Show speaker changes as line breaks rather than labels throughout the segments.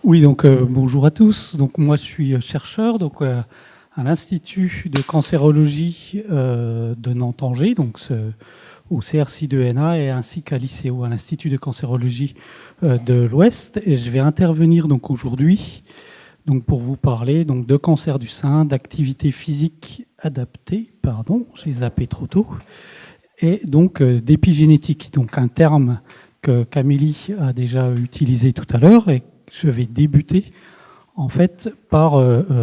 Oui, donc bonjour à tous. Donc moi je suis chercheur à l'Institut de cancérologie de Nantes-Angers, au CRCI de NA et ainsi qu'à l'ICO, à l'Institut de cancérologie de l'Ouest. Et je vais intervenir donc aujourd'hui pour vous parler donc de cancer du sein, d'activité physique adaptée, pardon, j'ai zappé trop tôt, et donc d'épigénétique, donc un terme que Camélie a déjà utilisé tout à l'heure et je vais débuter en fait par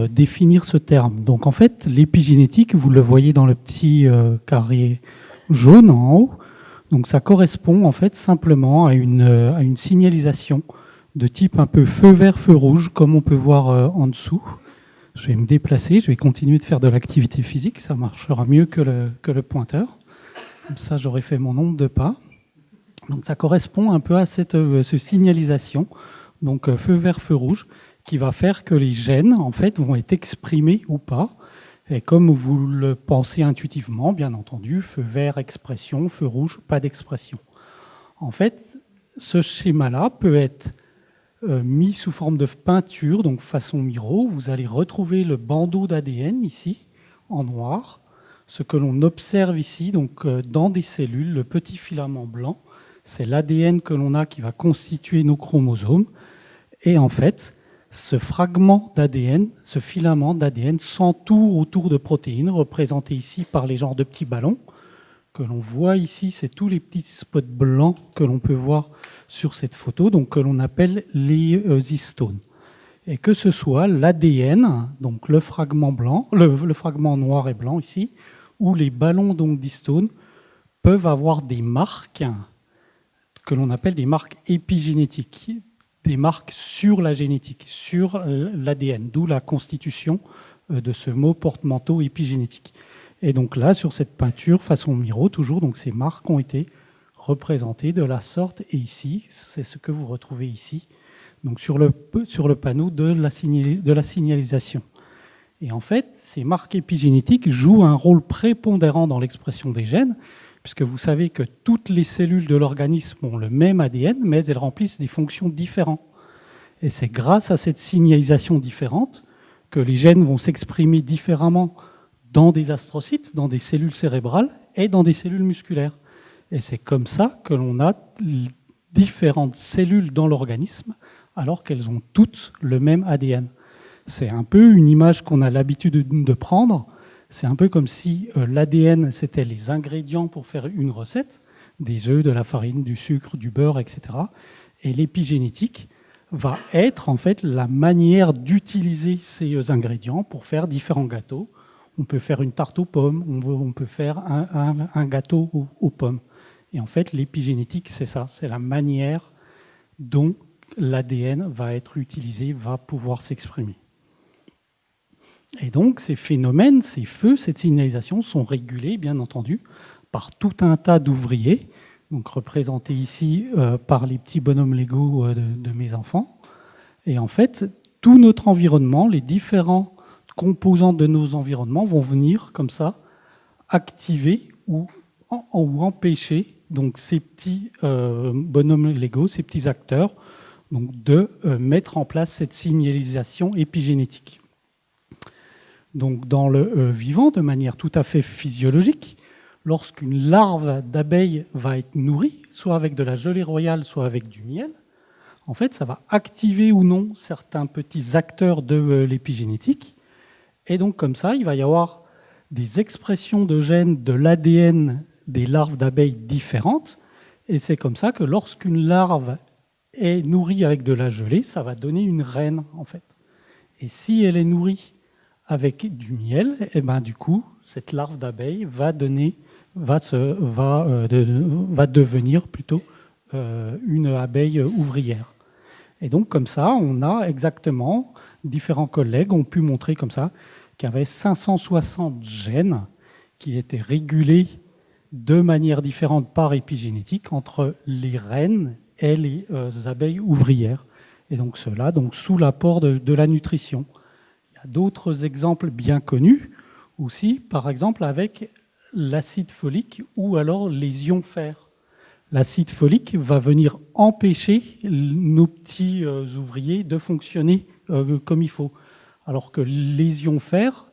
définir ce terme. Donc en fait, l'épigénétique, vous le voyez dans le petit carré jaune en haut, donc ça correspond en fait simplement à une signalisation de type un peu feu vert, feu rouge, comme on peut voir en dessous. Je vais me déplacer, je vais continuer de faire de l'activité physique, ça marchera mieux que le pointeur. Comme ça, j'aurai fait mon nombre de pas. Donc ça correspond un peu à cette signalisation, donc feu vert, feu rouge, qui va faire que les gènes en fait vont être exprimés ou pas. Et comme vous le pensez intuitivement, bien entendu, feu vert, expression, feu rouge, pas d'expression. En fait, ce schéma-là peut être mis sous forme de peinture, donc façon Miro. Vous allez retrouver le bandeau d'ADN ici, en noir. Ce que l'on observe ici, donc dans des cellules, le petit filament blanc, c'est l'ADN que l'on a qui va constituer nos chromosomes. Et en fait, ce fragment d'ADN, ce filament d'ADN s'entoure autour de protéines, représentées ici par les genres de petits ballons que l'on voit ici. C'est tous les petits spots blancs que l'on peut voir sur cette photo, donc que l'on appelle les histones. Et que ce soit l'ADN, donc le fragment blanc, le fragment noir et blanc ici, ou les ballons d'histones peuvent avoir des marques que l'on appelle des marques épigénétiques, des marques sur la génétique, sur l'ADN, d'où la constitution de ce mot porte-manteau épigénétique. Et donc là, sur cette peinture façon Miro, toujours, donc ces marques ont été représentées de la sorte, et ici, c'est ce que vous retrouvez ici, donc sur le panneau de la signalisation. Et en fait, ces marques épigénétiques jouent un rôle prépondérant dans l'expression des gènes, puisque vous savez que toutes les cellules de l'organisme ont le même ADN, mais elles remplissent des fonctions différentes. Et c'est grâce à cette signalisation différente que les gènes vont s'exprimer différemment dans des astrocytes, dans des cellules cérébrales et dans des cellules musculaires. Et c'est comme ça que l'on a différentes cellules dans l'organisme, alors qu'elles ont toutes le même ADN. C'est un peu une image qu'on a l'habitude de prendre. C'est un peu comme si l'ADN, c'était les ingrédients pour faire une recette, des œufs, de la farine, du sucre, du beurre, etc. Et l'épigénétique va être en fait la manière d'utiliser ces ingrédients pour faire différents gâteaux. On peut faire une tarte aux pommes, on peut faire un gâteau aux pommes. Et en fait, l'épigénétique, c'est ça, c'est la manière dont l'ADN va être utilisé, va pouvoir s'exprimer. Et donc, ces phénomènes, ces feux, cette signalisation sont régulés, bien entendu, par tout un tas d'ouvriers, donc représentés ici par les petits bonhommes Lego de mes enfants. Et en fait, tout notre environnement, les différents composants de nos environnements vont venir, comme ça, activer ou empêcher donc, ces petits bonhommes Lego, ces petits acteurs, donc, de mettre en place cette signalisation épigénétique. Donc, dans le vivant, de manière tout à fait physiologique, lorsqu'une larve d'abeille va être nourrie, soit avec de la gelée royale, soit avec du miel, en fait, ça va activer ou non certains petits acteurs de l'épigénétique. Et donc, comme ça, il va y avoir des expressions de gènes de l'ADN des larves d'abeilles différentes. Et c'est comme ça que lorsqu'une larve est nourrie avec de la gelée, ça va donner une reine, en fait. Et si elle est nourrie avec du miel, et ben du coup, cette larve d'abeille va devenir plutôt une abeille ouvrière. Et donc, comme ça, on a exactement, différents collègues ont pu montrer comme ça qu'il y avait 560 gènes qui étaient régulés de manière différente par épigénétique entre les reines et les abeilles ouvrières. Et donc cela, sous l'apport de la nutrition. Il y a d'autres exemples bien connus aussi, par exemple avec l'acide folique ou alors les ions fer. l'acide folique va venir empêcher nos petits ouvriers de fonctionner comme il faut. Alors que les ions fer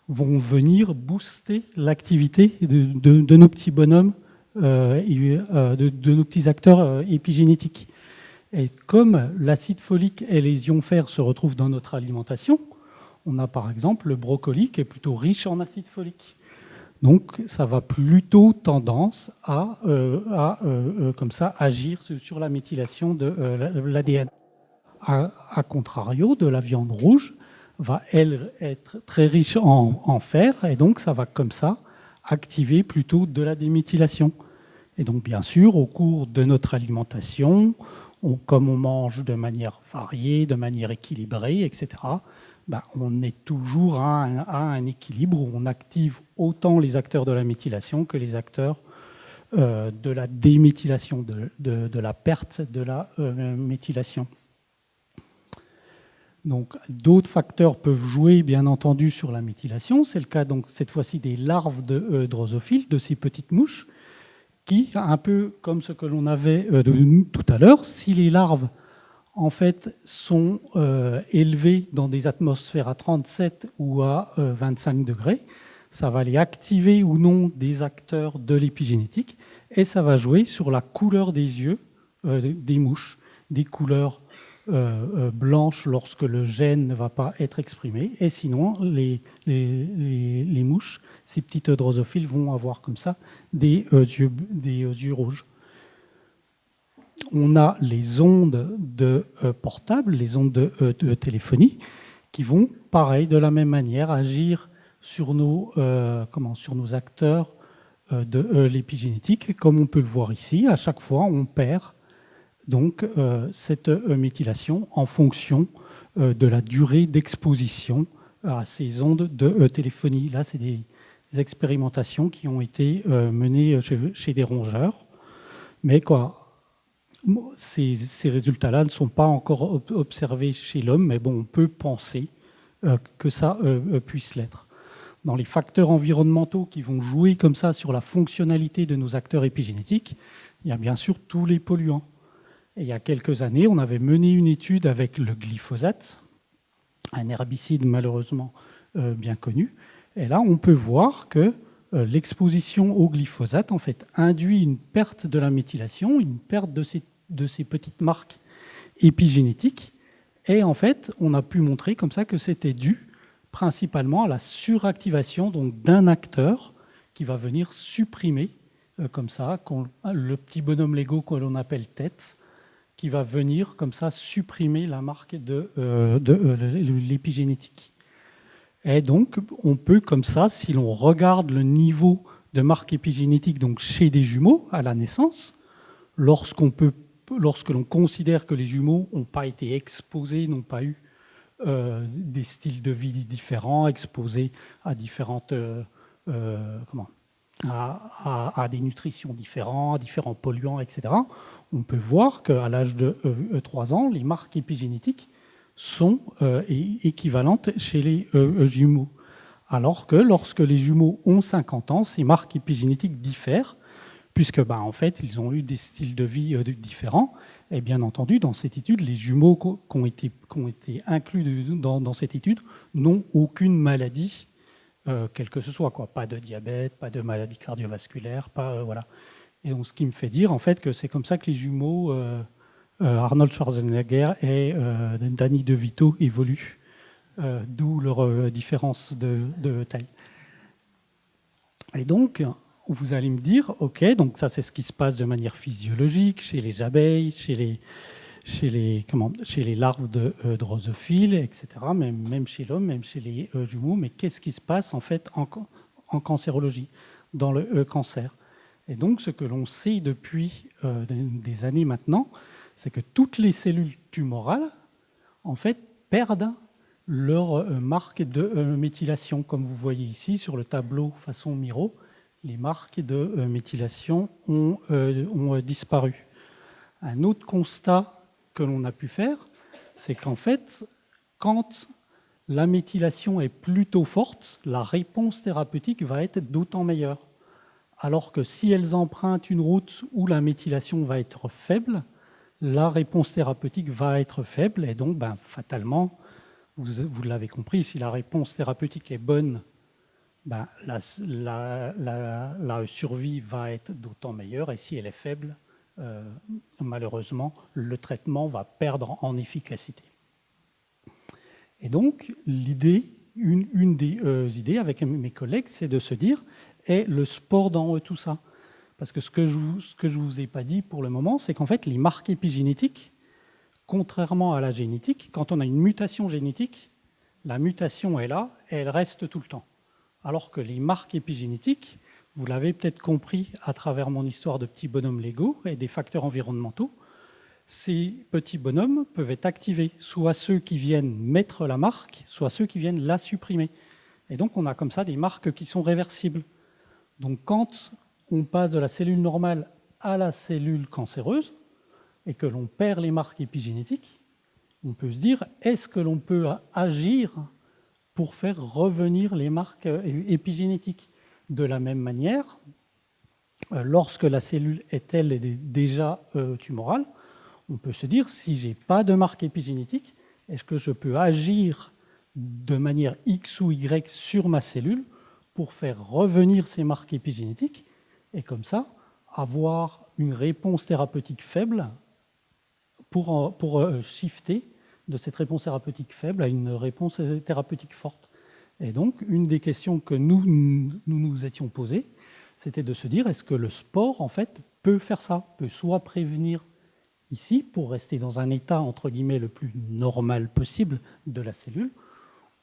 vont venir booster l'activité de nos petits bonhommes, de nos petits acteurs épigénétiques. Et comme l'acide folique et les ions fer se retrouvent dans notre alimentation, on a par exemple le brocoli qui est plutôt riche en acide folique. Donc ça va plutôt tendance à comme ça, agir sur la méthylation de l'ADN. À contrario, de la viande rouge va, elle, être très riche en fer, et donc ça va comme ça activer plutôt de la déméthylation. Et donc bien sûr, au cours de notre alimentation, comme on mange de manière variée, de manière équilibrée, etc., on est toujours à un équilibre où on active autant les acteurs de la méthylation que les acteurs de la déméthylation, de la perte de la méthylation. Donc, d'autres facteurs peuvent jouer, bien entendu, sur la méthylation. C'est le cas, donc, cette fois-ci, des larves de drosophiles, de ces petites mouches, qui, un peu comme ce que l'on avait tout à l'heure, si les larves, en fait, sont élevées dans des atmosphères à 37 ou à 25 degrés, ça va les activer ou non des acteurs de l'épigénétique, et ça va jouer sur la couleur des yeux des mouches, des couleurs blanches lorsque le gène ne va pas être exprimé, et sinon les mouches, ces petites drosophiles, vont avoir comme ça des yeux rouges. On a les ondes de portable, les ondes de téléphonie, qui vont, pareil, de la même manière, agir sur nos acteurs de l'épigénétique. Comme on peut le voir ici, à chaque fois, on perd donc cette méthylation en fonction de la durée d'exposition à ces ondes de téléphonie. Là, c'est des expérimentations qui ont été menées chez des rongeurs. Mais ces résultats-là ne sont pas encore observés chez l'homme, mais bon, on peut penser que ça puisse l'être. Dans les facteurs environnementaux qui vont jouer comme ça sur la fonctionnalité de nos acteurs épigénétiques, il y a bien sûr tous les polluants. Et il y a quelques années, on avait mené une étude avec le glyphosate, un herbicide malheureusement bien connu. Et là, on peut voir que l'exposition au glyphosate en fait, induit une perte de la méthylation, une perte de ces petites marques épigénétiques. Et en fait, on a pu montrer comme ça que c'était dû principalement à la suractivation d'un acteur qui va venir supprimer, comme ça, le petit bonhomme Lego que l'on appelle tête, qui va venir comme ça supprimer la marque de l'épigénétique. Et donc, on peut comme ça, si l'on regarde le niveau de marque épigénétique donc chez des jumeaux à la naissance, lorsque l'on considère que les jumeaux n'ont pas été exposés, n'ont pas eu des styles de vie différents, exposés à différentes à des nutritions différentes, à différents polluants, etc., on peut voir qu'à l'âge de 3 ans, les marques épigénétiques sont équivalentes chez les jumeaux. Alors que lorsque les jumeaux ont 50 ans, ces marques épigénétiques diffèrent, puisque en fait, ils ont eu des styles de vie différents. Et bien entendu, dans cette étude, les jumeaux qui ont été inclus dans cette étude n'ont aucune maladie, quelle que ce soit, pas de diabète, pas de maladie cardiovasculaire, voilà. Et donc, ce qui me fait dire en fait que c'est comme ça que les jumeaux Arnold Schwarzenegger et Danny DeVito évoluent, d'où leur différence de taille. Et donc, vous allez me dire, ok, donc ça c'est ce qui se passe de manière physiologique chez les abeilles, chez les larves de drosophiles, etc., même chez l'homme, même chez les jumeaux, mais qu'est-ce qui se passe en fait en cancérologie, dans le cancer? Et donc ce que l'on sait depuis des années maintenant, c'est que toutes les cellules tumorales en fait perdent leur marque de méthylation, comme vous voyez ici sur le tableau façon Miro. Les marques de méthylation ont disparu. Un autre constat que l'on a pu faire, c'est qu'en fait, quand la méthylation est plutôt forte, la réponse thérapeutique va être d'autant meilleure. alors que si elles empruntent une route où la méthylation va être faible, la réponse thérapeutique va être faible, et donc fatalement, vous l'avez compris, si la réponse thérapeutique est bonne, la survie va être d'autant meilleure, et si elle est faible, malheureusement, le traitement va perdre en efficacité. Et donc, l'idée, une des idées avec mes collègues, c'est de se dire, est le sport dans tout ça? Parce que ce que je vous ai pas dit pour le moment, c'est qu'en fait, les marques épigénétiques, contrairement à la génétique, quand on a une mutation génétique, la mutation est là et elle reste tout le temps. Alors que les marques épigénétiques, vous l'avez peut-être compris à travers mon histoire de petits bonhommes Lego et des facteurs environnementaux, ces petits bonhommes peuvent être activés, soit ceux qui viennent mettre la marque, soit ceux qui viennent la supprimer. Et donc on a comme ça des marques qui sont réversibles. Donc quand on passe de la cellule normale à la cellule cancéreuse et que l'on perd les marques épigénétiques, on peut se dire, est-ce que l'on peut agir pour faire revenir les marques épigénétiques? De la même manière, lorsque la cellule est-elle déjà tumorale, on peut se dire, si je n'ai pas de marque épigénétique, est-ce que je peux agir de manière X ou Y sur ma cellule pour faire revenir ces marques épigénétiques et comme ça, avoir une réponse thérapeutique faible pour shifter de cette réponse thérapeutique faible à une réponse thérapeutique forte. Et donc, une des questions que nous étions posées, c'était de se dire, est-ce que le sport, en fait, peut faire ça? Peut soit prévenir ici, pour rester dans un état, entre guillemets, le plus normal possible de la cellule,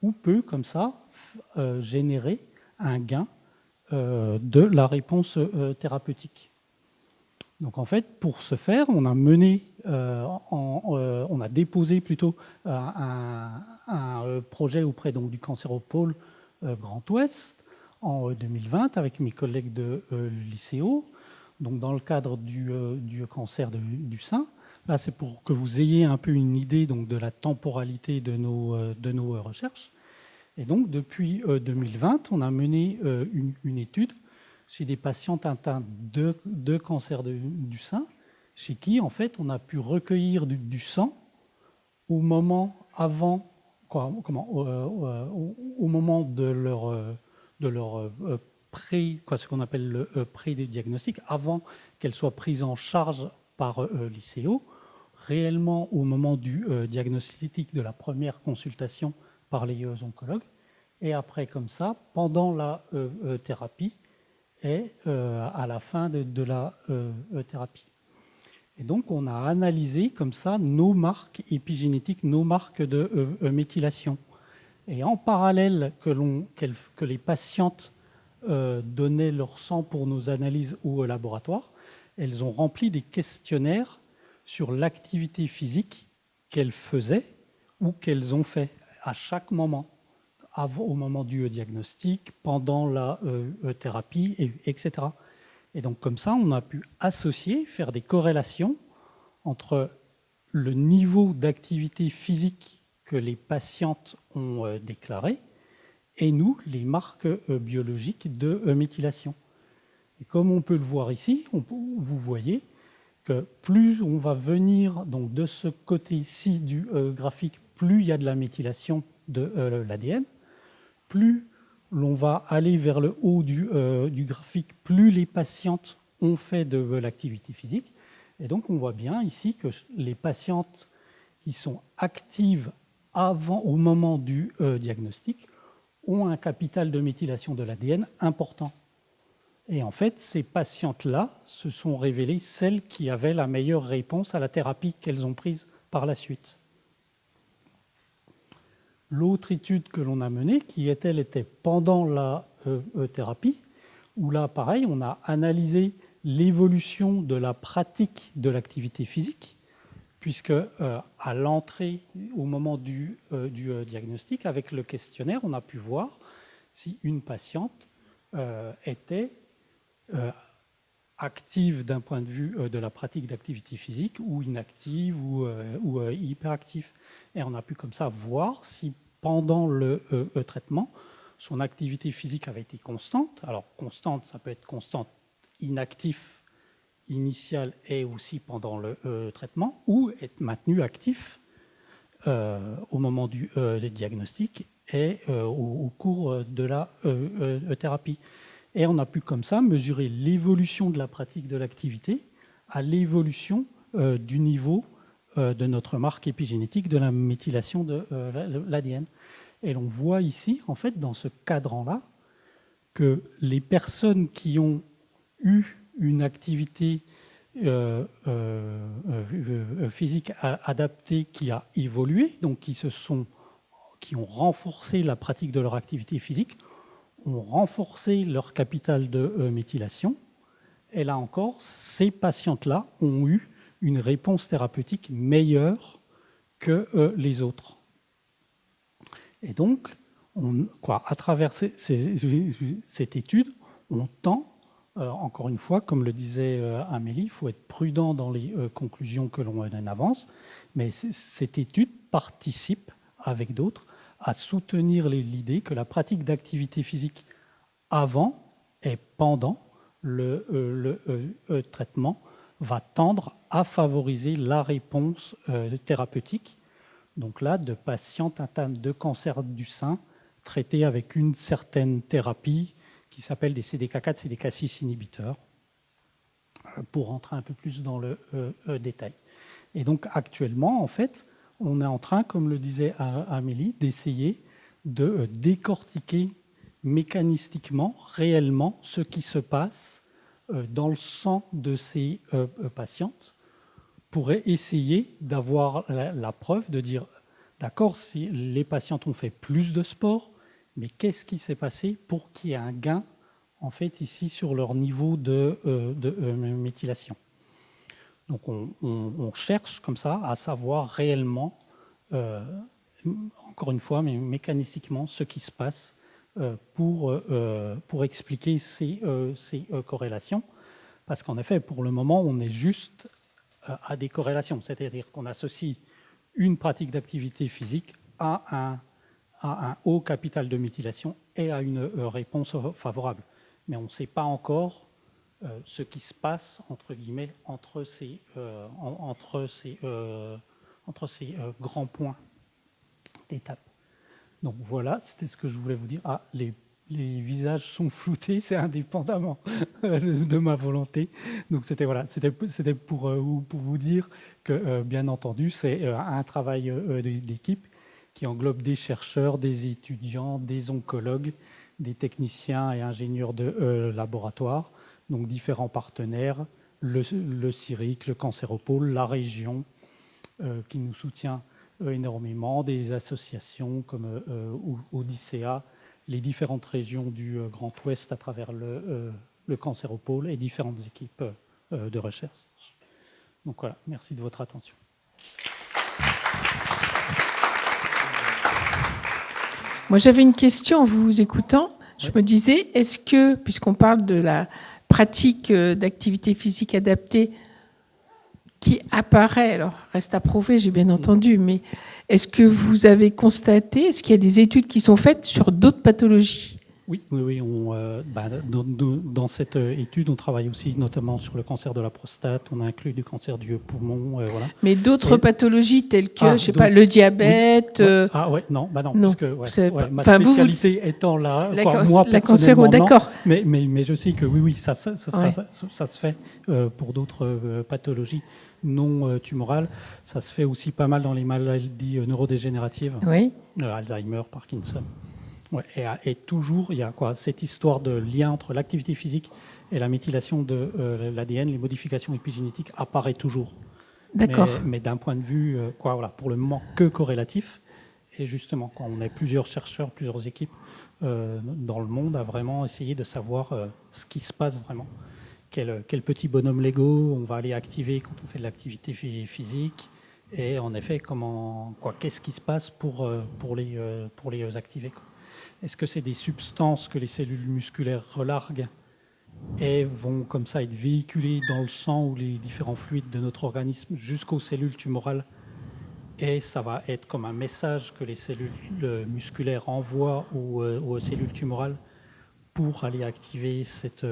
ou peut, comme ça, générer un gain de la réponse thérapeutique. Donc en fait, pour ce faire, on a mené, on a déposé plutôt un projet auprès donc, du Cancéropôle Grand Ouest en 2020 avec mes collègues de l'ICO, donc dans le cadre du cancer du sein. Là, c'est pour que vous ayez un peu une idée donc, de la temporalité de nos recherches. Et donc, depuis 2020, on a mené une étude chez des patientes atteintes de cancer du sein, chez qui, en fait, on a pu recueillir du sang au moment avant, au moment de leur ce qu'on appelle le pré-diagnostic, avant qu'elle soit prise en charge par l'ICO, réellement au moment du diagnostic de la première consultation par les oncologues, et après, comme ça, pendant la thérapie, et à la fin de la thérapie. Et donc, on a analysé comme ça nos marques épigénétiques, nos marques de méthylation. Et en parallèle que les patientes donnaient leur sang pour nos analyses au laboratoire, elles ont rempli des questionnaires sur l'activité physique qu'elles faisaient ou qu'elles ont fait à chaque moment. Au moment du diagnostic, pendant la thérapie, etc. Et donc comme ça, on a pu associer, faire des corrélations entre le niveau d'activité physique que les patientes ont déclaré et nous, les marques biologiques de méthylation. Et comme on peut le voir ici, vous voyez que plus on va venir donc, de ce côté-ci du graphique, plus il y a de la méthylation de l'ADN, plus l'on va aller vers le haut du graphique, plus les patientes ont fait de l'activité physique. Et donc, on voit bien ici que les patientes qui sont actives au moment du diagnostic ont un capital de méthylation de l'ADN important. Et en fait, ces patientes-là se sont révélées celles qui avaient la meilleure réponse à la thérapie qu'elles ont prise par la suite. L'autre étude que l'on a menée, qui était pendant la thérapie, où là, pareil, on a analysé l'évolution de la pratique de l'activité physique, puisque à l'entrée, au moment du diagnostic, avec le questionnaire, on a pu voir si une patiente était active d'un point de vue de la pratique d'activité physique ou inactive ou hyperactive. Et on a pu comme ça voir si pendant le traitement, son activité physique avait été constante. Alors constante, ça peut être constante inactif initial et aussi pendant le traitement, ou être maintenu actif au moment du diagnostic et au cours de la thérapie. Et on a pu comme ça mesurer l'évolution de la pratique de l'activité à l'évolution du niveau de notre marque épigénétique de la méthylation de l'ADN. Et l'on voit ici, en fait, dans ce cadran-là, que les personnes qui ont eu une activité physique adaptée qui a évolué, donc qui ont renforcé la pratique de leur activité physique, ont renforcé leur capital de méthylation. Et là encore, ces patientes-là ont eu une réponse thérapeutique meilleure que les autres. Et donc, à travers cette étude, on tend, encore une fois, comme le disait Amélie, il faut être prudent dans les conclusions que l'on avance, mais cette étude participe, avec d'autres, à soutenir l'idée que la pratique d'activité physique avant et pendant le traitement va tendre à favoriser la réponse thérapeutique. Donc là, de patientes atteintes de cancer du sein, traitées avec une certaine thérapie qui s'appelle des CDK4, CDK6 inhibiteurs, pour rentrer un peu plus dans le détail. Et donc actuellement, en fait, on est en train, comme le disait Amélie, d'essayer de décortiquer mécanistiquement, réellement, ce qui se passe dans le sang de ces patientes, pour essayer d'avoir la preuve, de dire, d'accord, si les patientes ont fait plus de sport, mais qu'est-ce qui s'est passé pour qu'il y ait un gain, en fait, ici, sur leur niveau de méthylation. Donc, on cherche, comme ça, à savoir réellement, encore une fois, mais mécanistiquement, ce qui se passe pour expliquer ces corrélations. Parce qu'en effet, pour le moment, on est juste à des corrélations, c'est-à-dire qu'on associe une pratique d'activité physique à un haut capital de méthylation et à une réponse favorable. Mais on ne sait pas encore ce qui se passe, entre guillemets, entre ces grands points d'étape. Donc voilà, c'était ce que je voulais vous dire. Ah, les visages sont floutés, c'est indépendamment de ma volonté. Donc c'était voilà, c'était pour vous dire que bien entendu, c'est un travail d'équipe qui englobe des chercheurs, des étudiants, des oncologues, des techniciens et ingénieurs de laboratoire, donc différents partenaires, le CIRIC, le Cancéropôle, la région qui nous soutient énormément, des associations comme Odyssea, les différentes régions du Grand Ouest à travers le Cancéropôle et différentes équipes de recherche. Donc voilà, merci de votre attention.
Moi, j'avais une question en vous écoutant. Je me disais, est-ce que, puisqu'on parle de la pratique d'activité physique adaptée qui apparaît, alors reste à prouver, j'ai bien entendu, mais est-ce que vous avez constaté, est-ce qu'il y a des études qui sont faites sur d'autres pathologies ?
Oui. Dans cette étude, on travaille aussi notamment sur le cancer de la prostate, on a inclus du cancer du poumon. Voilà.
Mais d'autres pathologies telles que, je sais pas, le diabète.
Oui. Non, puisque ma spécialité étant là, moi
la cancéro, d'accord.
Mais je sais que oui, ça se fait pour d'autres pathologies non tumorales. Ça se fait aussi pas mal dans les maladies neurodégénératives,
oui.
Alzheimer, Parkinson. Ouais, et toujours, il y a cette histoire de lien entre l'activité physique et la méthylation de l'ADN, les modifications épigénétiques apparaît toujours.
D'accord.
Mais d'un point de vue, pour le moment, que corrélatif. Et justement, quand on a plusieurs chercheurs, plusieurs équipes dans le monde à vraiment essayer de savoir ce qui se passe vraiment. Quel petit bonhomme Lego on va aller activer quand on fait de l'activité physique. Et en effet, qu'est-ce qui se passe pour les activer, quoi. Est-ce que c'est des substances que les cellules musculaires relarguent et vont comme ça être véhiculées dans le sang ou les différents fluides de notre organisme jusqu'aux cellules tumorales, et ça va être comme un message que les cellules musculaires envoient aux cellules tumorales pour aller activer cette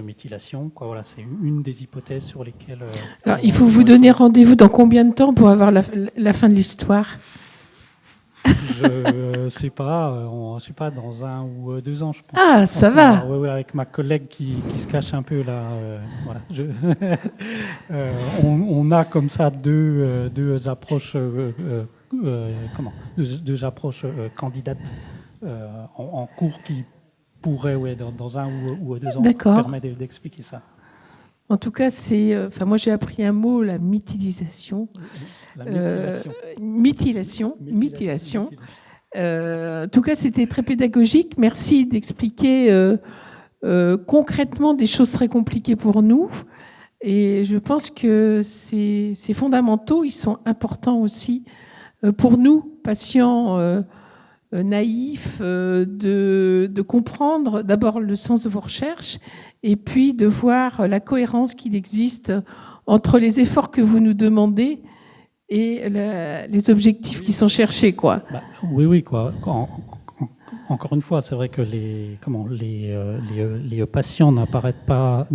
méthylation, quoi. Voilà, c'est une des hypothèses sur lesquelles...
Alors, il faut vous donner rendez-vous dans combien de temps pour avoir la fin de l'histoire?
Je sais pas, dans 1 ou 2 ans, je pense.
Ah, ça va.
Oui, avec ma collègue qui se cache un peu là. Voilà, on a comme ça deux approches, deux approches candidates en cours qui pourraient, dans 1 ou 2 ans, permettre d'expliquer ça.
En tout cas, moi j'ai appris un mot, la méthylisation.
La méthylation.
Méthylation. En tout cas, c'était très pédagogique. Merci d'expliquer concrètement des choses très compliquées pour nous. Et je pense que ces fondamentaux, ils sont importants aussi pour nous, patients naïfs, de comprendre d'abord le sens de vos recherches et puis de voir la cohérence qu'il existe entre les efforts que vous nous demandez et les objectifs qui sont cherchés, quoi.
Oui, quoi. Encore une fois, c'est vrai que les patients n'apparaissent pas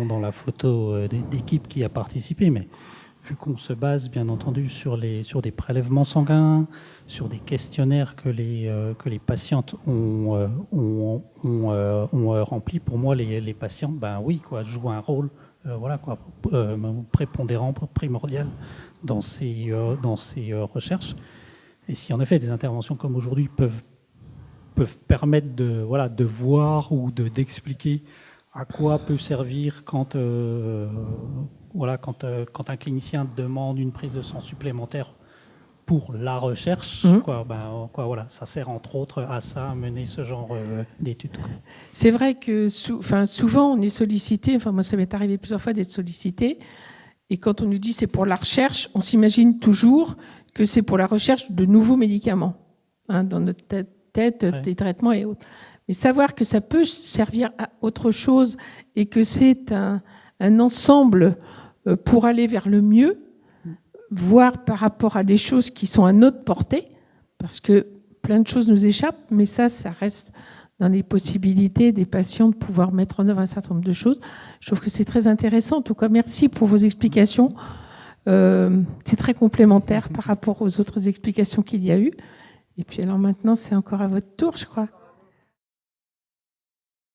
dans la photo d'équipe qui a participé, mais vu qu'on se base bien entendu sur des prélèvements sanguins, sur des questionnaires que les patientes ont remplis, pour moi les patientes, oui, quoi, jouent un rôle prépondérant, primordial dans ces recherches. Et si en effet des interventions comme aujourd'hui peuvent permettre de voir ou d'expliquer à quoi peut servir quand un clinicien demande une prise de sang supplémentaire pour la recherche, ça sert entre autres à ça, à mener ce genre d'études.
C'est vrai que souvent on est sollicité, moi ça m'est arrivé plusieurs fois d'être sollicité, et quand on nous dit c'est pour la recherche, on s'imagine toujours que c'est pour la recherche de nouveaux médicaments, dans notre tête, des traitements et autres. Mais savoir que ça peut servir à autre chose et que c'est un ensemble pour aller vers le mieux, voire par rapport à des choses qui sont à notre portée, parce que plein de choses nous échappent, mais ça reste dans les possibilités des patients de pouvoir mettre en œuvre un certain nombre de choses. Je trouve que c'est très intéressant. En tout cas, merci pour vos explications. C'est très complémentaire par rapport aux autres explications qu'il y a eu. Et puis alors maintenant, c'est encore à votre tour, je crois.